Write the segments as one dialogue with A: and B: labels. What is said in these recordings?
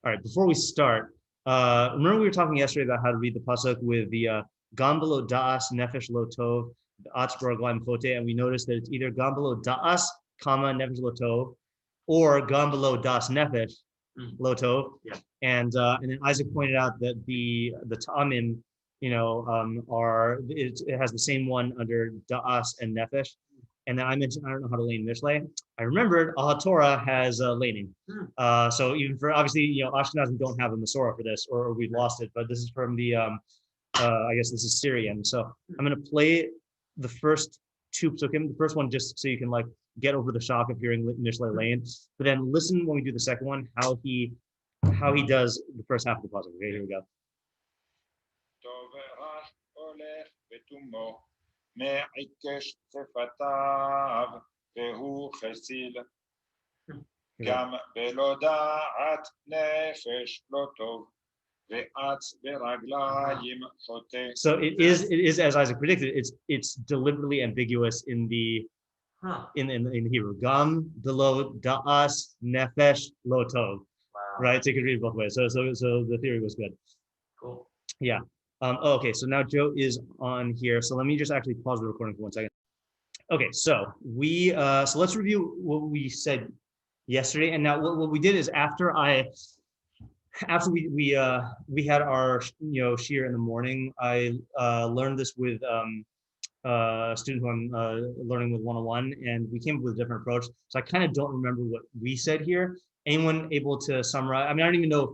A: All right, before we start, remember we were talking yesterday about how to read the pasuk with the gam below da'as nefesh lo tov, atz baraglaim chote, and we noticed that it's either gam below da'as, comma, nefesh lo tov, or gam below da'as nefesh lo tov.
B: Yeah.
A: And then Isaac pointed out that the ta'amim, it has the same one under da'as and nefesh. And then I mentioned, I don't know how to lane Mishlei. I remembered Torah has laning. So even for, obviously, Ashkenazim don't have a Masorah for this, or we've lost it, but this is from the, I guess this is Syrian. So I'm going to play the first two psukim, the first one just so you can like get over the shock of hearing Mishlei lane, but then listen when we do the second one, how he does the first half of the puzzle. Okay, here we go.
C: מעיקש שפתיו והוא חסיל גם בלא דעת נפש לא טוב ואץ ברגליים חוטא.
A: So it is as Isaac predicted, it's deliberately ambiguous in the Hebrew. Gam below da'as nefesh lo tov.
B: Wow.
A: Right, so you can read it both ways. So the theory was good.
B: Cool.
A: Yeah. Okay, so now Joe is on here. So let me just actually pause the recording for 1 second. Okay, so we so let's review what we said yesterday. And now what we did is after we had our shiur in the morning, I learned this with a student who I'm learning with 101, and we came up with a different approach. So I kind of don't remember what we said here. Anyone able to summarize? I mean, I don't even know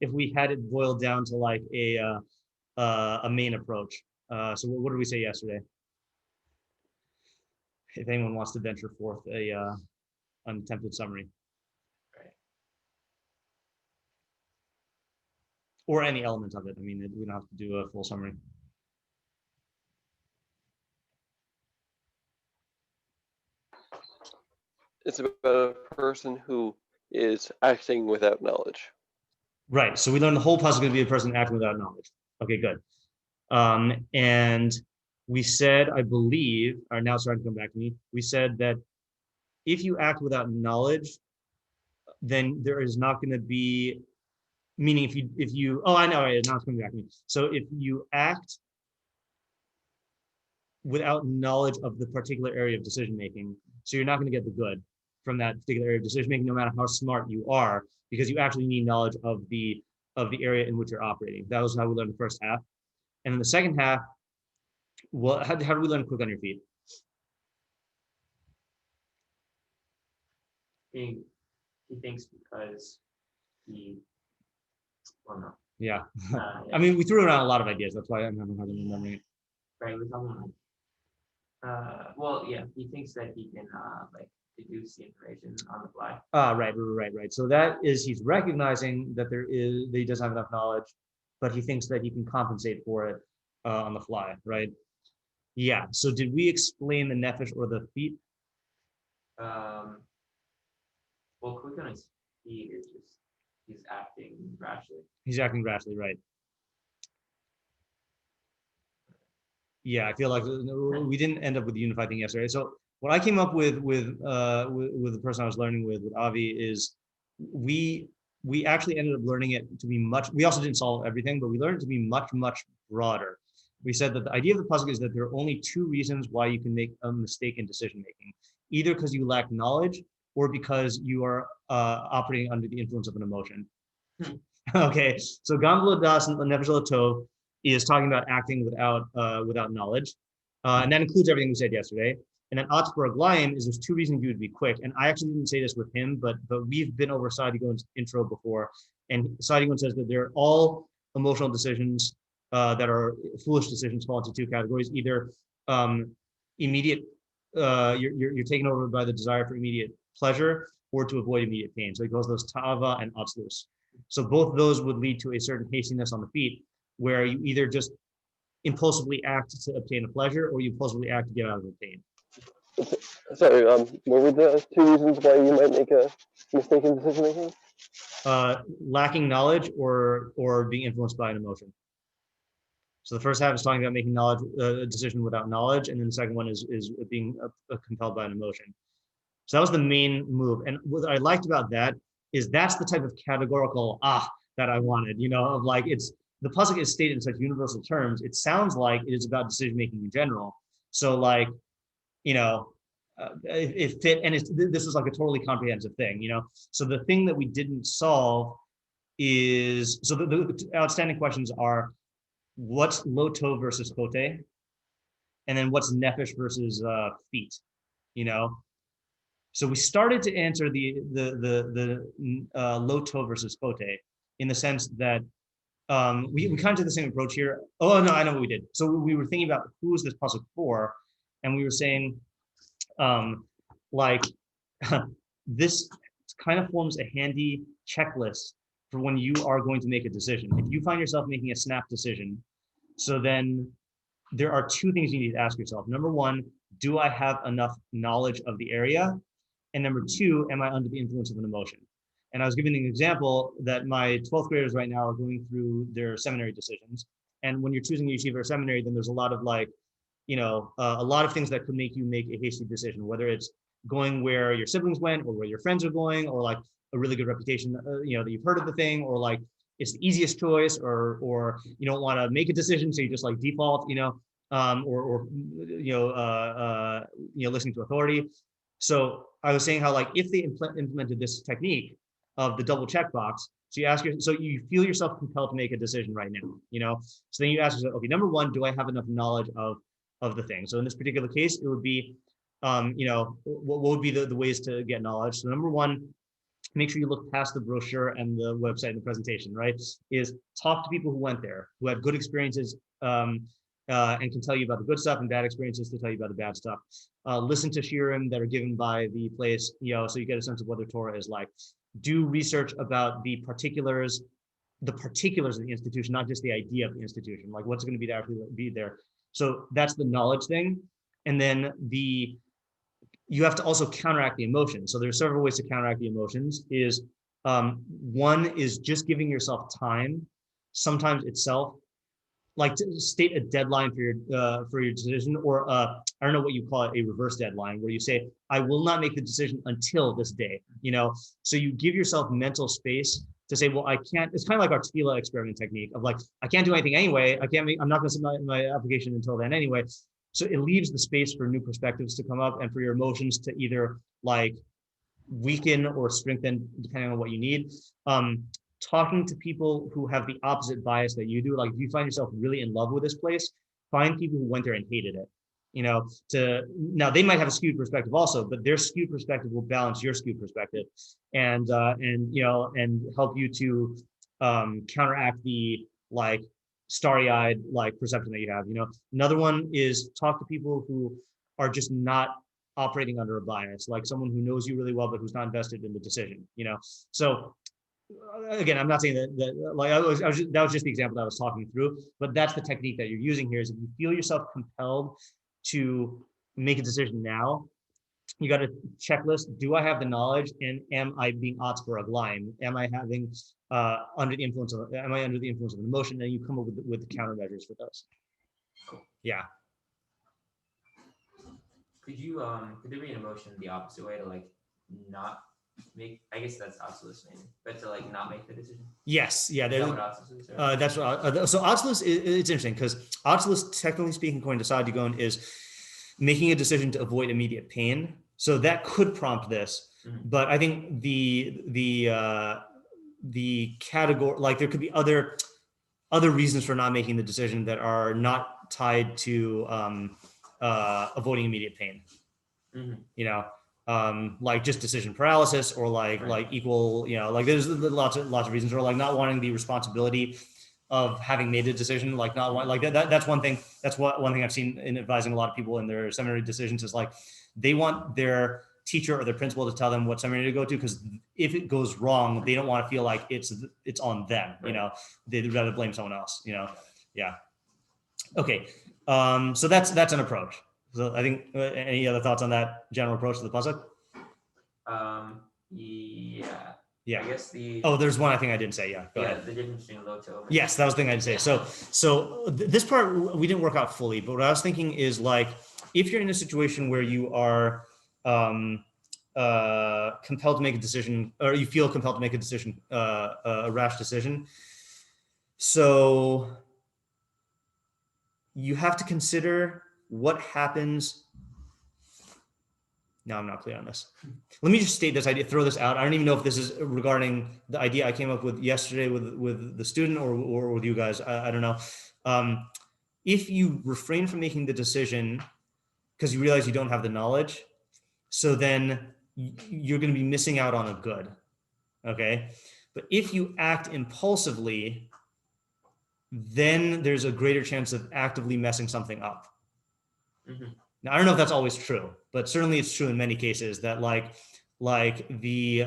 A: if we had it boiled down to like a main approach. So what did we say yesterday? If anyone wants to venture forth a unattempted summary.
B: Right.
A: Or any element of it. I mean, we don't have to do a full summary.
D: It's about a person who is acting without knowledge.
A: Right. So we learned the whole puzzle is going to be a person acting without knowledge. Okay, good. And we said, I believe, or now it's starting to come back to me. We said that if you act without knowledge, then there is not going to be, meaning if you, oh, I know, right, now it's coming back to me. So if you act without knowledge of the particular area of decision making, so you're not going to get the good from that particular area of decision making, no matter how smart you are, because you actually need knowledge of the area in which you're operating. That was how we learned the first half. And in the second half, how do we learn quick on your feet?
B: He thinks because no.
A: Yeah.
B: Yeah.
A: I mean, we threw around a lot of ideas. That's why I'm having hard time remembering it.
B: Right, we're talking well, yeah, he thinks that he can like deduce the information on the fly.
A: Right. So that is, he's recognizing that he doesn't have enough knowledge, but he thinks that he can compensate for it on the fly, right? Yeah. So did we explain the nefesh or the feet?
B: Well, quick on his feet is just he's acting rashly.
A: He's acting rashly, right? Yeah, I feel like we didn't end up with the unified thing yesterday. So what I came up with the person I was learning with Avi is we actually ended up learning it to be much. We also didn't solve everything, but we learned it to be much broader. We said that the idea of the puzzle is that there are only two reasons why you can make a mistake in decision making, either because you lack knowledge or because you are operating under the influence of an emotion. Okay, so Gam Lo Das and Nefesh Lo Tov is talking about acting without knowledge, and that includes everything we said yesterday. And then Atz Baraglaim is there's two reasons you would be quick. And I actually didn't say this with him, but we've been over Sadigon's intro before, and Sadigon says that they're all emotional decisions that are foolish decisions fall into two categories: either immediate, you're taken over by the desire for immediate pleasure, or to avoid immediate pain. So he calls those ta'ava and atzlus. So both those would lead to a certain hastiness on the feet, where you either just impulsively act to obtain a pleasure, or you impulsively act to get out of the pain.
D: Sorry, what were the two reasons why you might make a mistake in decision making?
A: Lacking knowledge or being influenced by an emotion. So the first half is talking about making a decision without knowledge, and then the second one is being compelled by an emotion. So that was the main move. And what I liked about that is that's the type of categorical that I wanted, of like the pasuk is stated in such universal terms. It sounds like it is about decision making in general. So like, it fit, and this was like a totally comprehensive thing, So the thing that we didn't solve is, so the outstanding questions are, what's lo tov versus chote, and then what's nefesh versus feet, So we started to answer the lo tov versus chote in the sense that we kind of did the same approach here. Oh no, I know what we did. So we were thinking about who is this pasuk for, and we were saying, like, this kind of forms a handy checklist for when you are going to make a decision. If you find yourself making a snap decision, so then there are two things you need to ask yourself. Number one, do I have enough knowledge of the area? And number two, am I under the influence of an emotion? And I was giving an example that my 12th graders right now are going through their seminary decisions. And when you're choosing yeshiva or seminary, then there's a lot of like, a lot of things that could make you make a hasty decision, whether it's going where your siblings went or where your friends are going, or like a really good reputation, that you've heard of the thing, or like it's the easiest choice, or you don't want to make a decision, so you just like default, listening to authority. So I was saying how like if they implemented this technique of the double checkbox, so you feel yourself compelled to make a decision right now, So then you ask yourself, okay, number one, do I have enough knowledge of the thing? So in this particular case, it would be, what would be the ways to get knowledge? So number one, make sure you look past the brochure and the website and the presentation, right? Is talk to people who went there, who had good experiences, and can tell you about the good stuff, and bad experiences to tell you about the bad stuff. Listen to shiurim that are given by the place, so you get a sense of what the Torah is like. Do research about the particulars of the institution, not just the idea of the institution, like what's going to be there, be there. So that's the knowledge thing. And then you have to also counteract the emotions. So there's several ways to counteract the emotions. One is just giving yourself time, sometimes itself, like to state a deadline for your decision, or I don't know what you call it, a reverse deadline, where you say, I will not make the decision until this day, So you give yourself mental space to say, well, I can't. It's kind of like our tefillah experiment technique of like, I can't do anything anyway. I'm not going to submit my application until then anyway. So it leaves the space for new perspectives to come up and for your emotions to either like weaken or strengthen depending on what you need. Talking to people who have the opposite bias that you do, like if you find yourself really in love with this place, find people who went there and hated it. Now they might have a skewed perspective also, but their skewed perspective will balance your skewed perspective, and help you to counteract the like starry-eyed like perception that you have. Another one is talk to people who are just not operating under a bias, like someone who knows you really well but who's not invested in the decision. So again, I'm not saying that like that was just the example that I was talking through, but that's the technique that you're using here. Is if you feel yourself compelled to make a decision now, you got a checklist. Do I have the knowledge, and am I being odds for a gleim? Am I having under the influence of an emotion? And you come up with the countermeasures for those. Yeah.
B: Could there be an emotion the opposite way, to like not make, I guess that's Oculus maybe, but to like not make the decision?
A: Yes, yeah.
B: Is that what Oculus is?
A: That's what. So Oculus, it's interesting because Oculus, technically speaking, according to Sadigon, is making a decision to avoid immediate pain. So that could prompt this, but I think the category, like there could be other reasons for not making the decision that are not tied to avoiding immediate pain. Like just decision paralysis, or like equal, like there's lots of reasons, or like not wanting the responsibility of having made a decision, like not want, like that's one thing. That's one thing I've seen in advising a lot of people in their seminary decisions, is like they want their teacher or their principal to tell them what seminary to go to, because if it goes wrong, they don't want to feel like it's on them. They'd rather blame someone else. Yeah. Okay. So that's an approach. So I think any other thoughts on that general approach to the pasuk?
B: Yeah. I guess
A: there's one thing I didn't say. Yeah, go ahead.
B: The difference between low to over.
A: Yes, that was the thing I'd say. So this part we didn't work out fully, but what I was thinking is like if you're in a situation where you are compelled to make a decision, or you feel compelled to make a decision, a rash decision. So you have to consider what happens. No, I'm not clear on this. Let me just state this idea, throw this out. I don't even know if this is regarding the idea I came up with yesterday with the student or with you guys. I don't know. If you refrain from making the decision because you realize you don't have the knowledge, so then you're going to be missing out on a good. Okay. But if you act impulsively, then there's a greater chance of actively messing something up. Mm-hmm. Now, I don't know if that's always true, but certainly it's true in many cases that like I gave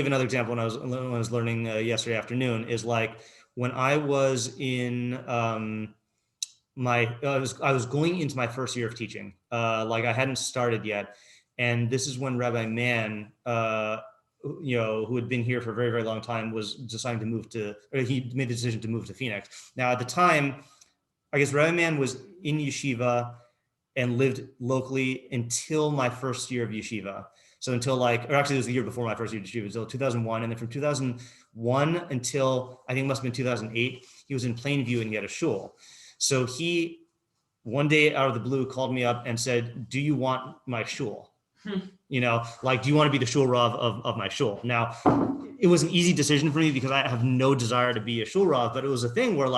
A: another example when I was learning yesterday afternoon, is like when I was in I was going into my first year of teaching, like I hadn't started yet, and this is when Rabbi Mann, who had been here for a very, very long time, was deciding to move to, or he made the decision to move to Phoenix. Now at the time, I guess Rabbi Mann was in yeshiva and lived locally until my first year of yeshiva. So until or actually it was the year before my first year of yeshiva, until 2001. And then from 2001 until I think it must have been 2008, he was in Plainview and he had a shul. So he, one day out of the blue, called me up and said, "Do you want my shul? Do you want to be the shul rav of my shul?" Now, it was an easy decision for me because I have no desire to be a shul rav, but it was a thing where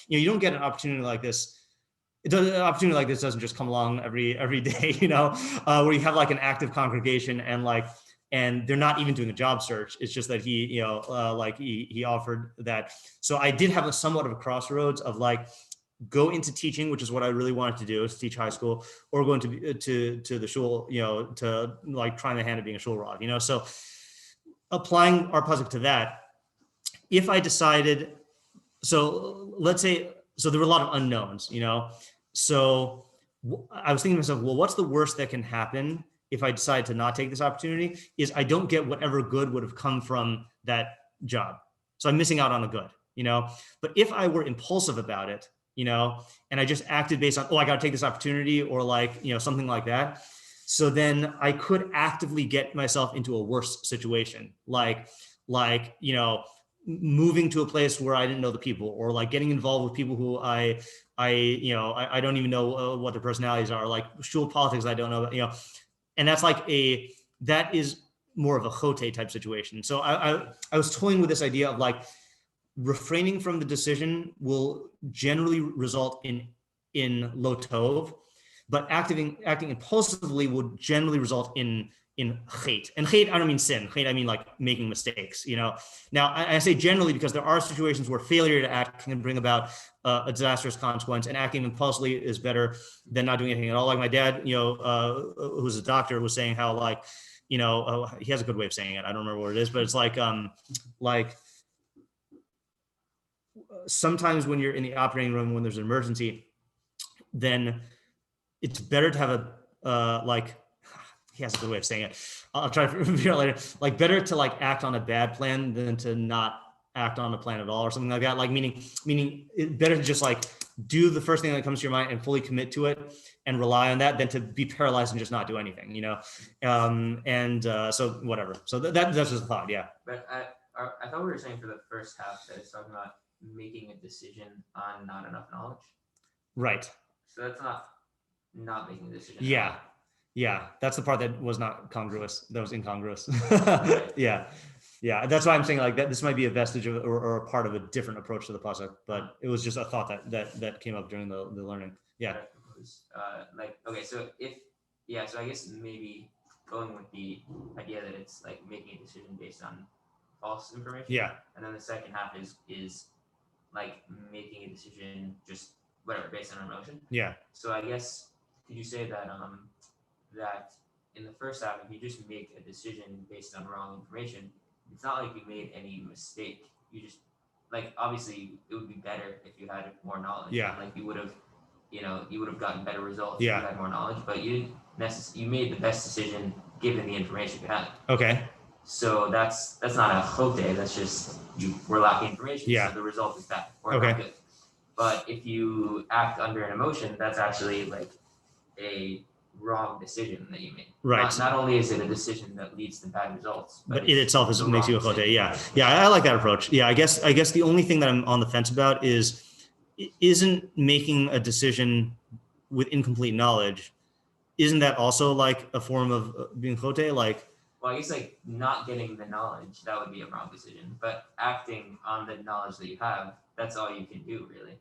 A: you don't get an opportunity like this. An opportunity like this doesn't just come along every day, where you have like an active congregation and they're not even doing a job search. It's just that he offered that. So I did have somewhat of a crossroads of go into teaching, which is what I really wanted to do, is teach high school, or go into the shul, to try my hand at being a shul rav, So applying our pasuk to that, if I decided, so let's say, so there were a lot of unknowns, So I was thinking to myself, well, what's the worst that can happen if I decide to not take this opportunity? Is I don't get whatever good would have come from that job. So I'm missing out on a good, But if I were impulsive about it, and I just acted based on, I got to take this opportunity, or something like that. So then I could actively get myself into a worse situation, moving to a place where I didn't know the people, or getting involved with people who I don't even know what their personalities are, shul politics I don't know, and that's that is more of a chote type situation. So I was toying with this idea of refraining from the decision will generally result in lo tov, but acting impulsively will generally result in hate. And hate, I don't mean sin. Hate, I mean making mistakes. Now I say generally because there are situations where failure to act can bring about a disastrous consequence, and acting impulsively is better than not doing anything at all. Like my dad, who's a doctor, was saying how he has a good way of saying it. I don't remember what it is, but it's sometimes when you're in the operating room, when there's an emergency, then it's better to have he has a good way of saying it. I'll try to figure out later. Better to act on a bad plan than to not act on a plan at all, or something like that. Meaning it's better to just do the first thing that comes to your mind and fully commit to it and rely on that than to be paralyzed and just not do anything, so whatever. So that's just a thought. Yeah.
B: But I thought we were saying for the first half that it's talking about making a decision on not enough knowledge. Right. So that's not making a decision.
A: Yeah. Yeah. That's the part that was not congruous. That was incongruous. Yeah. Yeah. That's why I'm saying that this might be a vestige of, or a part of a different approach to the pasuk, but it was just a thought that came up during the learning. Yeah.
B: Okay. So so I guess maybe going with the idea that it's making a decision based on false information.
A: Yeah.
B: And then the second half is making a decision just whatever based on emotion.
A: Yeah.
B: So I guess could you say that that in the first half, if you just make a decision based on wrong information, it's not like you made any mistake. You just obviously it would be better if you had more knowledge.
A: Yeah.
B: You would have gotten better results
A: Yeah.
B: if you had more knowledge, but you didn't you made the best decision given the information you had.
A: Okay.
B: So that's not a chote, that's just you were lacking information,
A: Yeah.
B: so the result is bad or
A: Okay.
B: not good. But if you act under an emotion, that's actually a wrong decision that you made.
A: Right.
B: Not only is it a decision that leads to bad results,
A: but it itself is,
B: the
A: makes you a
B: wrong
A: chote.
B: decision.
A: Yeah, I like that approach. Yeah, I guess the only thing that I'm on the fence about isn't making a decision with incomplete knowledge. Isn't that also like a form of being chote? Like,
B: well, I guess like not getting the knowledge, that would be a wrong decision. But acting on the knowledge that you have, that's all you can do, really.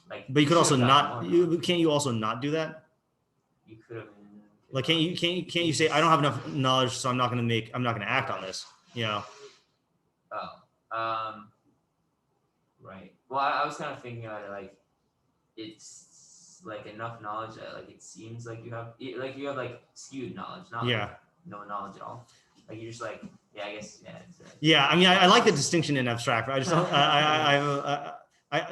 B: Like,
A: but you could also
B: should've gotten
A: not.
B: more knowledge.
A: Can't you also not do that?
B: You could have.
A: Like, can't you say I don't have enough knowledge, so I'm not going to act on this? You know.
B: Oh. Right. Well, I was kind of thinking about it like it's like enough knowledge that like it seems like you have like skewed knowledge, not like no knowledge at all. Like you're just like, yeah, I guess, yeah.
A: Yeah, I mean, I like the distinction in abstract, but I just don't.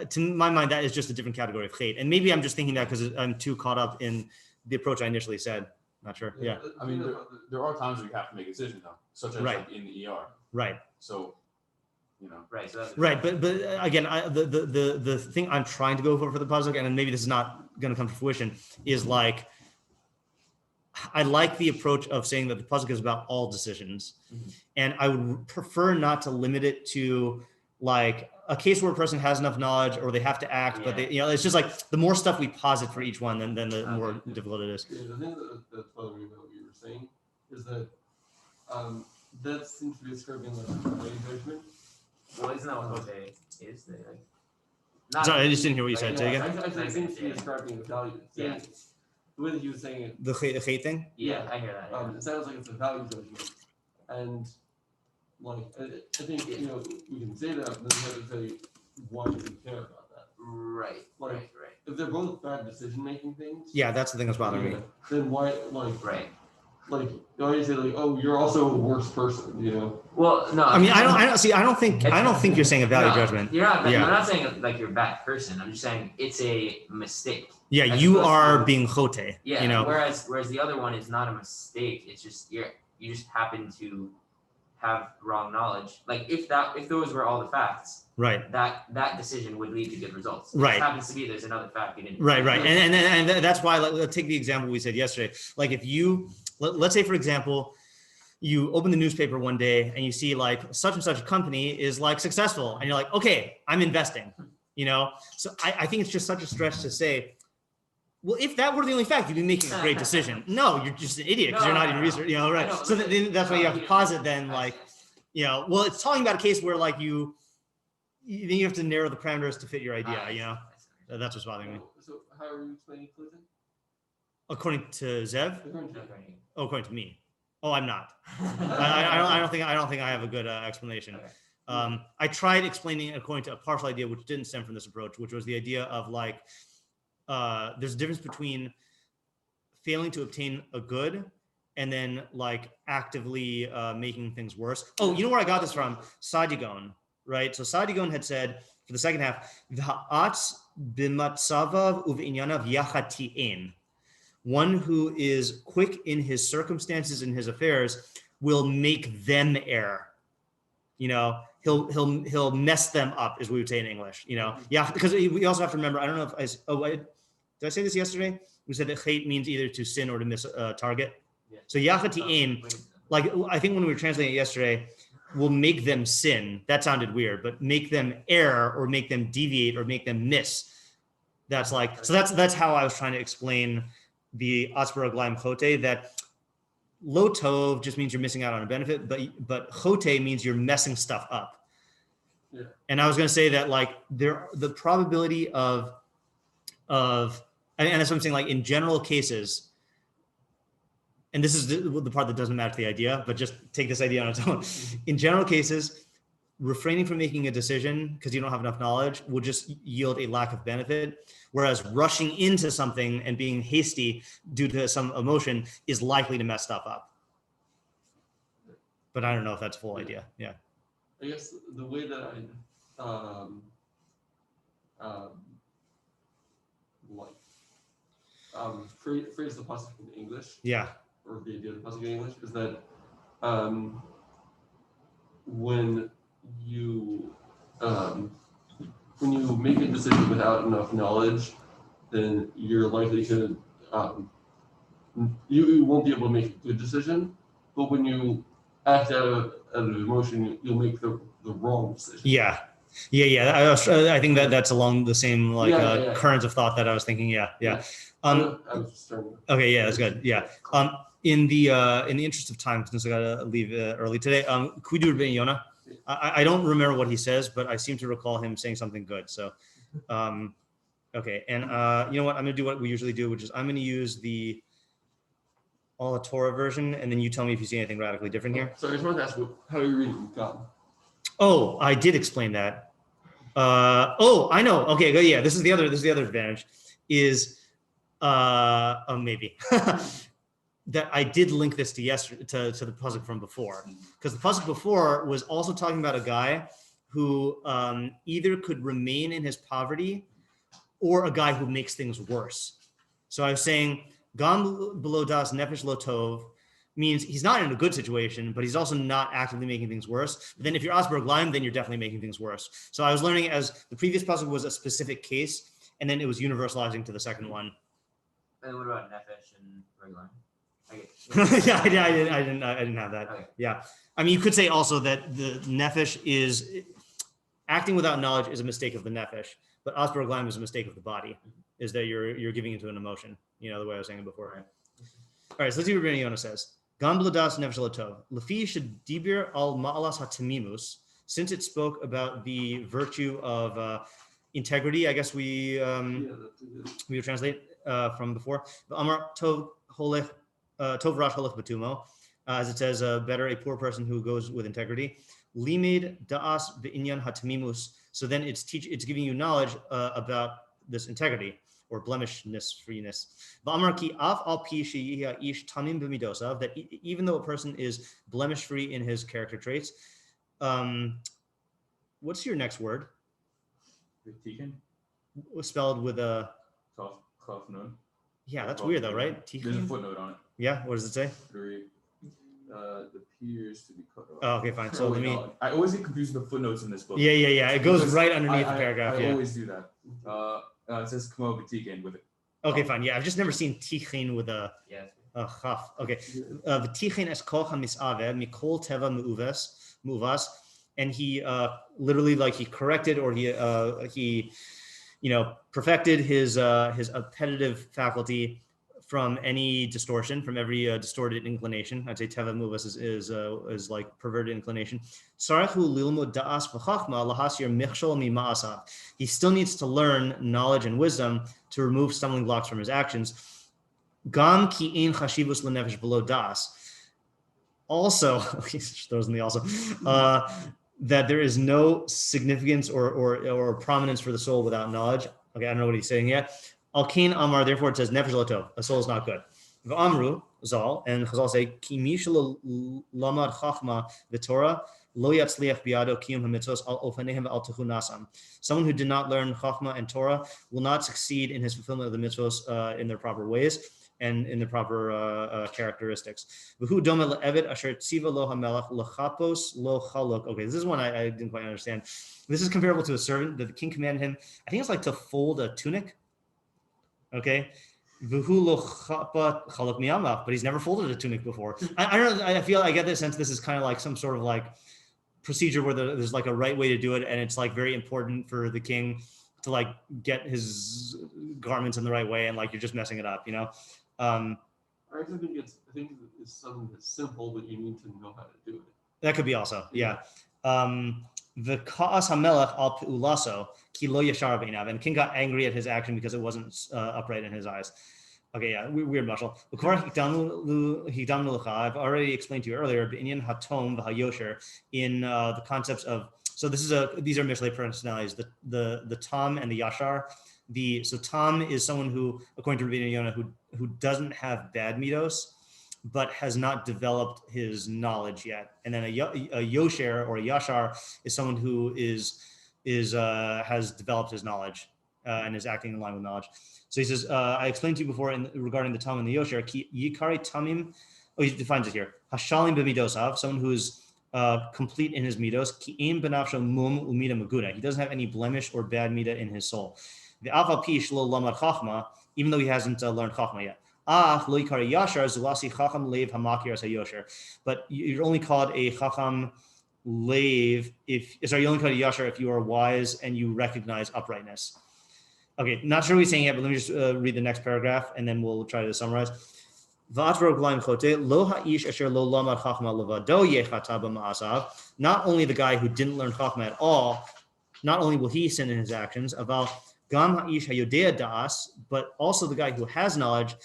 A: To my mind, that is just a different category of hate, and maybe I'm just thinking that because I'm too caught up in the approach I initially said. Not sure. Yeah.
E: I mean, there are times where you have to make a decision, though, such as like in the ER.
A: Right.
E: So, you know.
B: Right. So that's
A: right. But again, the thing I'm trying to go for the puzzle, and maybe this is not going to come to fruition, is like I like the approach of saying that the puzzle is about all decisions, and I would prefer not to limit it to like a case where a person has enough knowledge or they have to act, but they, it's just like the more stuff we posit for each one, then the more difficult it is.
F: Yeah, the thing that's bothering me about what you were saying is that that seems to be describing like value judgment.
B: Well, isn't that what chote is? They like.
A: Sorry, I just didn't hear what you said. Say again.
F: I think it seems to be describing the value.
B: Yeah.
F: The way that he was saying it.
A: The hate thing.
B: Yeah, I hear that. Yeah.
F: It sounds like it's a value judgment, and like I think we can say that, but then we have to say why do we care about that?
B: Right.
F: Like,
B: right.
F: If they're both bad decision making things.
A: Yeah, that's the thing that's bothering me.
F: Then why like
B: right.
F: Like you always say like, oh, you're also a worse person, you know?
B: Well, no.
A: I mean, I don't think you're saying a value judgment.
B: You're not. I'm not saying like you're a bad person. I'm just saying it's a mistake.
A: Yeah, you are being chote.
B: Yeah.
A: You know.
B: Whereas the other one is not a mistake. It's just you just happen to have wrong knowledge. Like if those were all the facts,
A: right,
B: that decision would lead to good results. It
A: right.
B: just happens to be there's another fact you didn't.
A: Right. And that's why. Let's take the example we said yesterday. Like if you let's say, for example, you open the newspaper one day and you see like such and such a company is like successful, and you're like, okay, I'm investing. You know, so I think it's just such a stretch to say, well, if that were the only fact, you'd be making a great decision. No, you're just an idiot because you're not even research. You know, right? So that's why you have to posit then, like, well, it's talking about a case where like you have to narrow the parameters to fit your idea. You know, that's what's bothering me.
F: So how are you explaining Clinton?
A: According to Zev? Oh, according to me. Oh, I'm not. I don't think I have a good explanation.
B: Okay.
A: I tried explaining it according to a partial idea, which didn't stem from this approach, which was the idea of like, there's a difference between failing to obtain a good and then like actively making things worse. Oh, you know where I got this from? Sadigon, right? So Sadigon had said for the second half, "V'ha'atz b'matzavav uve'inyanav yachatien." One who is quick in his circumstances and his affairs will make them err. You know, he'll mess them up, as we would say in English. You know, yeah, because we also have to remember. I don't know if did I say this yesterday? We said that hate means either to sin or to miss a target.
B: Yeah.
A: So yachati aim, like I think when we were translating it yesterday, will make them sin. That sounded weird, but make them err or make them deviate or make them miss. That's like, so that's how I was trying to explain the Atzbar Aglaim Chote, that lo tov just means you're missing out on a benefit, but chote means you're messing stuff up.
F: Yeah. And
A: I was going to say that like the probability of and that's what I'm saying, like in general cases, and this is the part that doesn't match the idea, but just take this idea on its own. In general cases, refraining from making a decision because you don't have enough knowledge will just yield a lack of benefit. Whereas rushing into something and being hasty due to some emotion is likely to mess stuff up. But I don't know if that's a full idea. Yeah.
F: I guess the way that phrase the pasuk in English.
A: Yeah.
F: Or the idea of the pasuk in English is that when you make a decision without enough knowledge, then you're likely to you won't be able to make a good decision, but when you act out of emotion, you'll make the wrong decision.
A: Yeah. I think that's along the same currents of thought that I was thinking. Yeah.
F: I was just starting.
A: Okay, yeah, that's good. Yeah. In the interest of time, since I gotta leave early today, could we do Rabbeinu Yonah? I don't remember what he says, but I seem to recall him saying something good. So, okay, and you know what? I'm gonna do what we usually do, which is I'm gonna use the all Torah version, and then you tell me if you see anything radically different here.
F: So I just wanted to ask you, how do you read it? God.
A: Oh, I did explain that. Oh, I know. Okay, good. Yeah, this is the other advantage is maybe that I did link this to yesterday to the pasuk from before, because the pasuk before was also talking about a guy who either could remain in his poverty or a guy who makes things worse. So I was saying gam below das nefesh lo tov means he's not in a good situation, but he's also not actively making things worse. But then if you're Asberg Lime, then you're definitely making things worse. So I was learning as the previous puzzle was a specific case, and then it was universalizing to the second one.
B: And what about Nefesh and regular?
A: Yeah, I didn't have that.
B: Okay.
A: Yeah. I mean, you could say also that the Nefesh is acting without knowledge is a mistake of the Nefesh, but Asberg Lime is a mistake of the body, is that you're giving into an emotion, the way I was saying it before. Right? All right, so let's see what Rabbeinu Yonah says. Gam b'ladas nefesh lo tov. Lefi shedibir al ma'alas hatamimus. Since it spoke about the virtue of integrity, I guess we would translate from before. Amar tov holech tov rash holech betumo, as it says, better a poor person who goes with integrity. Limid da'as be'inyan hatamimus. So then it's giving you knowledge about this integrity or blemishness freeness. That even though a person is blemish free in his character traits, what's your next word? Spelled with a
E: Kaf nun.
A: Yeah, that's weird though, right?
E: There's a footnote on it.
A: Yeah, what does it say?
E: The appears to be cut off.
A: Oh, okay, fine. So let me.
E: I always get confused with the footnotes in this book.
A: Yeah. It goes right underneath the paragraph.
E: I always do that. It says kamo b'tikin with it.
A: Okay, fine. Yeah, I've just never seen tichin with a chaf. Okay, v'tichin es kol hamisaveh mikol teva mu'uvas, and he literally he corrected or he perfected his appetitive faculty from any distortion, from every distorted inclination. I'd say teva muvas is like perverted inclination. He still needs to learn knowledge and wisdom to remove stumbling blocks from his actions. Gam ki ein chashivus lenefesh below das. Also, he throws in the also that there is no significance or prominence for the soul without knowledge. Okay, I don't know what he's saying yet. Al-Kain Amar, therefore it says nefesh lo tov, a soul is not good. V'amru, Zal, and Chazal say, Ki mishal lamad chachma v'torah, lo yatzliach biado kiyum hamitzvos al ofanehem al techu nasam. Someone who did not learn chachma and Torah will not succeed in his fulfillment of the mitzvos in their proper ways and in the proper characteristics. V'hu doma le'evet asher tziva lo hamelach l'chapos lo chaluk. Okay, this is one I didn't quite understand. This is comparable to a servant that the king commanded him, I think it's like to fold a tunic. Okay, but he's never folded a tunic before. I don't know. I get the sense this is kind of like some sort of like procedure where there's like a right way to do it, and it's like very important for the king to like get his garments in the right way, and like you're just messing it up,
F: I think it's something that's simple, but you need to know how to do it.
A: That could be also, yeah. The Ka'as HaMelech al Pe'ulaso ki lo yashar b'inav, and king got angry at his action because it wasn't upright in his eyes. Okay, yeah, weird mashal. I've already explained to you earlier b'inyan hatom v'hayosher in the concepts of. So these are Mishlei personalities. The Tom and the Yashar. So Tom is someone who, according to Rabbeinu Yonah, who doesn't have bad midos, but has not developed his knowledge yet. And then a Yosher or a Yashar is someone who has developed his knowledge and is acting in line with knowledge. So he says, I explained to you before regarding the Tam and the Yosher, ki yikari tamim, he defines it here, hashalim b'midosav, someone who is complete in his midos, ki im benafsho mum umida maguda. He doesn't have any blemish or bad mida in his soul. The alpha pi shlo lamad chachma, even though he hasn't learned chachma yet. But you're only called a chacham lev you're only called a yashar if you are wise and you recognize uprightness. Okay, not sure what he's saying yet, but let me just read the next paragraph and then we'll try to summarize. Not only the guy who didn't learn chachma at all, not only will he sin in his actions, but also the guy who has knowledge,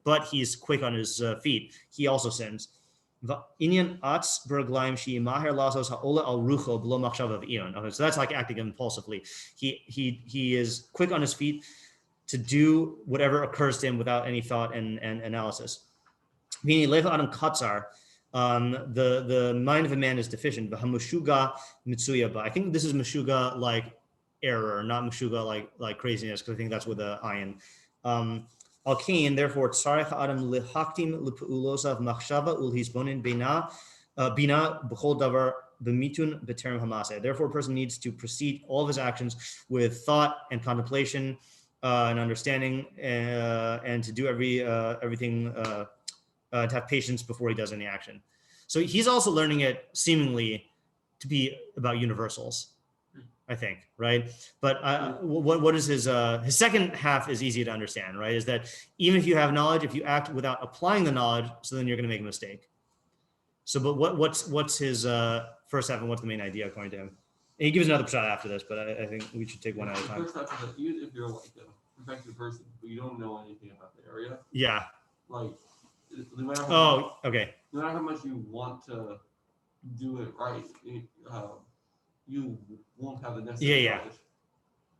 A: but he's quick on his feet, he also sins. Okay, so that's like acting impulsively. He is quick on his feet to do whatever occurs to him without any thought and analysis. Meaning, the mind of a man is deficient. I think this is meshuga like error, not meshuga like craziness, because I think that's with the ayin. Al-kain, therefore, tzarech ha'adam lehaktim lepu'ulosav machshava ulhisbonin bina b'chol davar b'mitun b'terem hamaseh. Therefore, a person needs to proceed all of his actions with thought and contemplation and understanding, and to do everything to have patience before he does any action. So he's also learning it seemingly to be about universals, I think, right? But what is his second half is easy to understand, right? Is that even if you have knowledge, if you act without applying the knowledge, so then you're going to make a mistake. So, but what's his first half and what's the main idea according to him? And he gives another shot after this, but I think we should take one at a time.
F: First half is that even if you're like a perfected person, but you don't know anything about the area.
A: Yeah.
F: Like, no matter how
A: okay.
F: No matter how much you want to do it right, you won't have the necessary knowledge.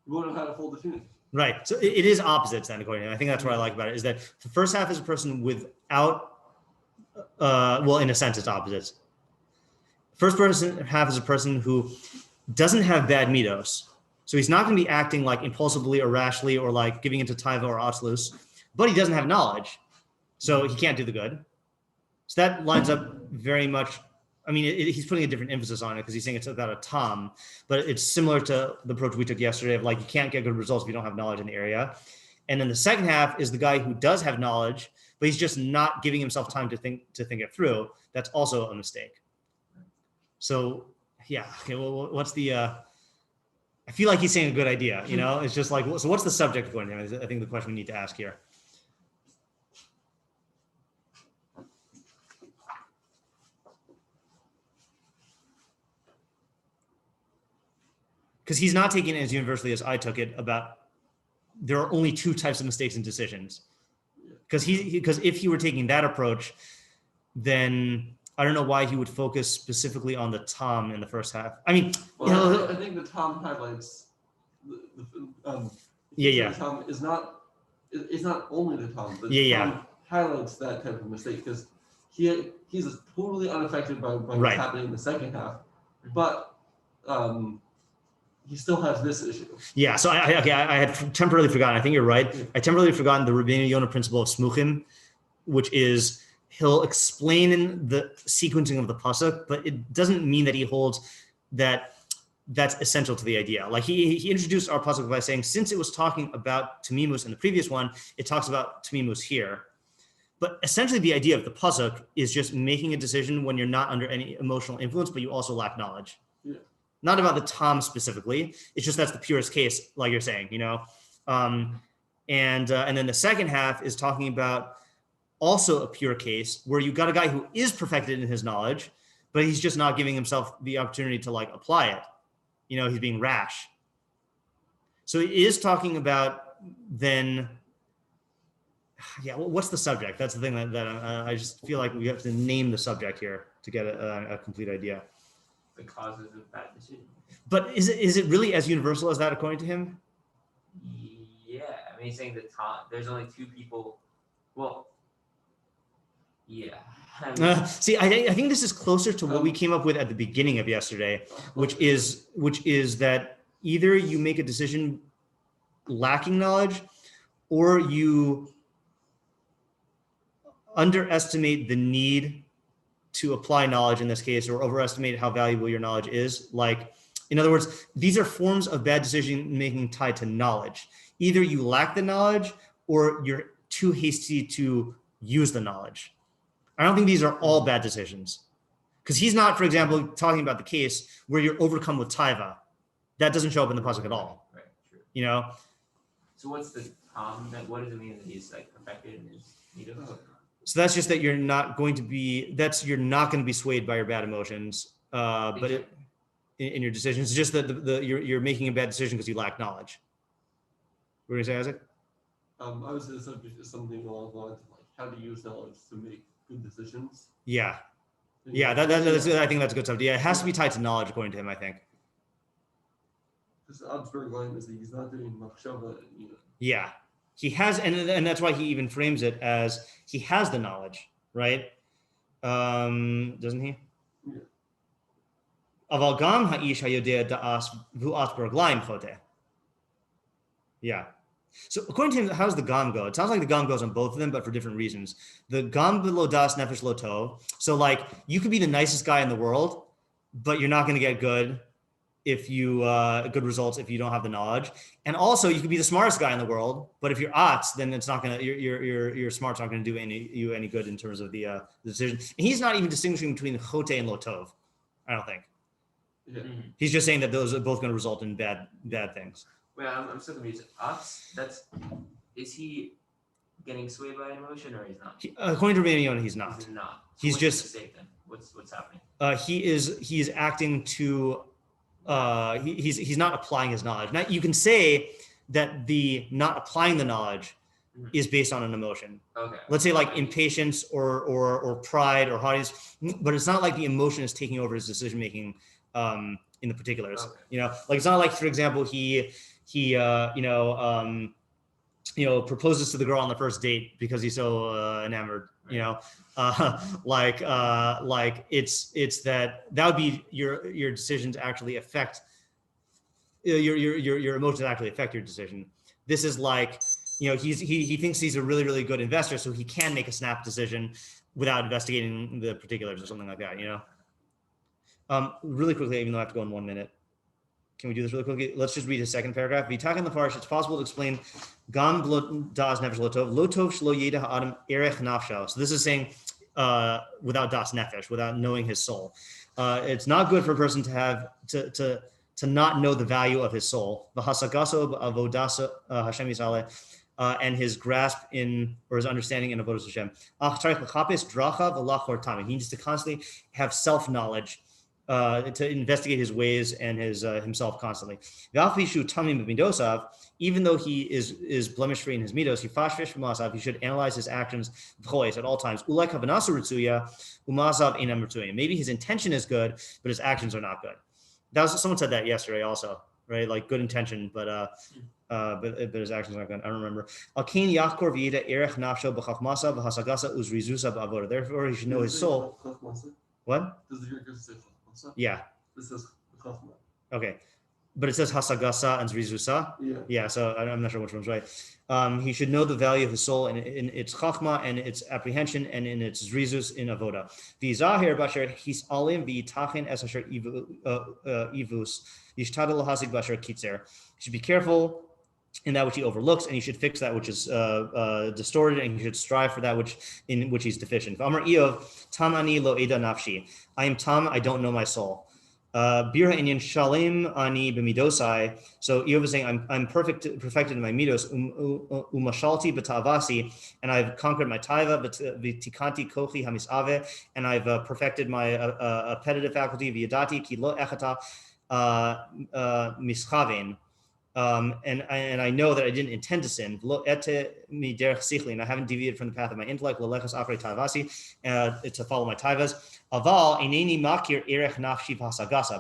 F: You won't have had a full definition.
A: Right. So it is opposites then, according to him. I think that's what I like about it, is that the first half is a person without, well, in a sense, it's opposites. First half is a person who doesn't have bad midos. So he's not going to be acting like impulsively or rashly or like giving into taiva or atzlus, but he doesn't have knowledge. So he can't do the good. So that lines up very much. I mean, he's putting a different emphasis on it because he's saying it's about a tam, but it's similar to the approach we took yesterday of like, you can't get good results if you don't have knowledge in the area. And then the second half is the guy who does have knowledge, but he's just not giving himself time to think it through. That's also a mistake. So yeah. Okay. Well, what's the, I feel like he's saying a good idea, you know, it's just like, so what's the subject going to him? I think the question we need to ask here. Because he's not taking it as universally as I took it about there are only two types of mistakes and decisions. Because if he were taking that approach, then I don't know why he would focus specifically on the tom in the first half. I mean,
F: well, I think the tom highlights the tom is not. It's not only the tom, but tom highlights that type of mistake because he's totally unaffected by what's happening in the second half, but he still has this issue. Yeah, so
A: I had temporarily forgotten. I think you're right. I temporarily forgotten the Rabbeinu Yonah principle of smuchim, which is he'll explain in the sequencing of the pasuk, but it doesn't mean that he holds that that's essential to the idea. Like he introduced our pasuk by saying, since it was talking about tamimus in the previous one, it talks about tamimus here. But essentially the idea of the pasuk is just making a decision when you're not under any emotional influence, but you also lack knowledge. Yeah. Not about the tom specifically. It's just that's the purest case, like you're saying, you know. And then the second half is talking about also a pure case where you got a guy who is perfected in his knowledge, but he's just not giving himself the opportunity to like apply it. You know, he's being rash. So it is talking about then, yeah, well, what's the subject? That's the thing that I just feel like we have to name the subject here to get a complete idea.
B: The causes of bad decision.
A: But is it really as universal as that according to him?
B: Yeah, I mean, he's saying that there's only two people. Well, yeah.
A: See, I think this is closer to what we came up with at the beginning of yesterday, which is that either you make a decision lacking knowledge, or you underestimate the need to apply knowledge in this case, or overestimate how valuable your knowledge is. Like, in other words, these are forms of bad decision making tied to knowledge. Either you lack the knowledge or you're too hasty to use the knowledge. I don't think these are all bad decisions. Because he's not, for example, talking about the case where you're overcome with taiva. That doesn't show up in the pasuk at all.
B: Right, true.
A: You know?
B: So what's the what does it mean that he's like perfected in his midos?
A: So that's just that you're not going to be swayed by your bad emotions, but in your decisions. It's just that you're making a bad decision because you lack knowledge. What were you saying, Isaac?
F: I was going to say something along the lines of like how to use knowledge to make good decisions.
A: Yeah. Yeah, that's I think that's a good stuff. Yeah, it has to be tied to knowledge, according to him, I think.
F: Because Absberg line is that he's not doing machshava.
A: Yeah, he has, and that's why he even frames it as he has the knowledge, right? Doesn't he?
F: Yeah.
A: Aval gam ha'ish hayodeh da'as v'u'at berglaim chote. Yeah. So according to him, how does the gam go? It sounds like the gam goes on both of them, but for different reasons. The gam below das nefesh lo tov. So like you could be the nicest guy in the world, but you're not going to get good if you good results if you don't have the knowledge. And also you could be the smartest guy in the world, but if you're atz, then it's not gonna your smart's not gonna do you any good in terms of the decision. And he's not even distinguishing between chote and lo tov. I don't think.
F: Yeah.
A: He's just saying that those are both going to result in bad things.
B: Wait, I'm still confused. Is he getting swayed by an emotion or he's not?
A: According to Rabbeinu Yonah, he's not.
B: He's not. So
A: He's
B: what's
A: just
B: the mistake then? What's happening?
A: He is acting to he's not applying his knowledge. Now you can say that the not applying the knowledge is based on an emotion.
B: Okay.
A: Let's say like impatience or pride or haughtiness, but it's not like the emotion is taking over his decision making in the particulars.
B: Okay.
A: You know, like it's not like, for example, he proposes to the girl on the first date because he's so enamored. Right. You know, like it's that would be your decisions actually affect your emotions actually affect your decision. This is like, you know, he thinks he's a really, really good investor, so he can make a snap decision without investigating the particulars or something like that, you know? Really quickly, even though I have to go in 1 minute. Can we do this really quickly? Let's just read his second paragraph. V'taken l'farish, it's possible to explain gam das nefesh lo tov shelo yeda ha'adam erech nafsho. So this is saying without das nefesh, without knowing his soul. It's not good for a person to have to not know the value of his soul. V'hasagaso avodas Hashem Yisrael. And his grasp in, or his understanding in avodas Hashem. He needs to constantly have self-knowledge, to investigate his ways and his himself constantly. Even though he is blemish-free in his midos, he should analyze his actions at all times. Maybe his intention is good, but his actions are not good. Someone said that yesterday also, right? Like good intention, but his actions aren't good. I don't remember. Therefore, he should know his soul. What? Yeah.
F: This is chachma.
A: Okay. But it says hasagasa and zrizusa.
F: Yeah.
A: Yeah, so I'm not sure which one's right. He should know the value of his soul in its chachma and its apprehension and in its zrizus in avoda. V'zahir basher his alim v'tachen es asher ivus yishtadel hasig basher kitzer. He should be careful in that which he overlooks, and he should fix that which is distorted, and he should strive for that in which he's deficient. Amar Eov, tam ani lo eda nafshi. I am tam, I don't know my soul. Birha inyan shalim ani b'midosai. So Eov is saying, I'm perfected in my midos. Umashalti b'tavasi, and I've conquered my taiva. V'tikanti kochi hamisave, and I've perfected my appetitive faculty. V'yadati ki lo echata mischavein. And I know that I didn't intend to sin. And I haven't deviated from the path of my intellect. To follow my taivas.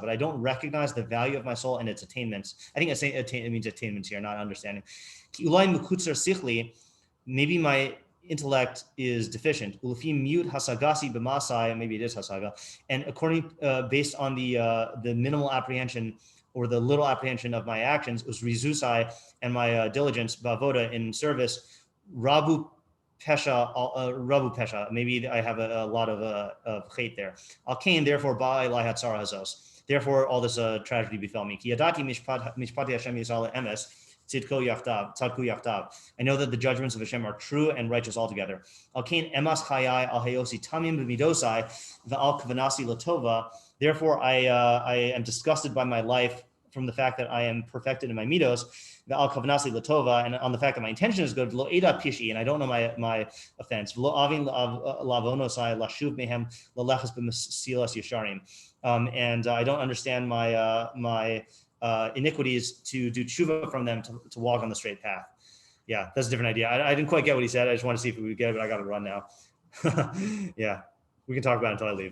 A: But I don't recognize the value of my soul and its attainments. I think it means attainments here, not understanding. Maybe my intellect is deficient. Maybe it is hasaga. And according, based on the minimal apprehension or the little apprehension of my actions, was rizusai and my diligence, bavoda, in service, rabu pesha. Maybe I have a lot of hate there. Al kain, therefore, ba'i lai hatzara hazos. Therefore, all this tragedy befell me. Ki yadati mishpati Hashem Yisrael emes. tzidko yachtav. I know that the judgments of Hashem are true and righteous altogether. Al kain emas chayai al hayosi tamim b'midosai v'al kavanasi latova. Therefore, I am disgusted by my life from the fact that I am perfected in my midos, v'al kavanasi latova, and on the fact that my intention is good. V'lo eda pishi, and I don't know my offense. V'lo avin lavonosai lashuv mehem lalechas b'mesilas yesharim. And I don't understand my iniquities to do tshuva from them to walk on the straight path. Yeah, that's a different idea. I didn't quite get what he said. I just want to see if we would get it, but I got to run now. Yeah, we can talk about it until I leave.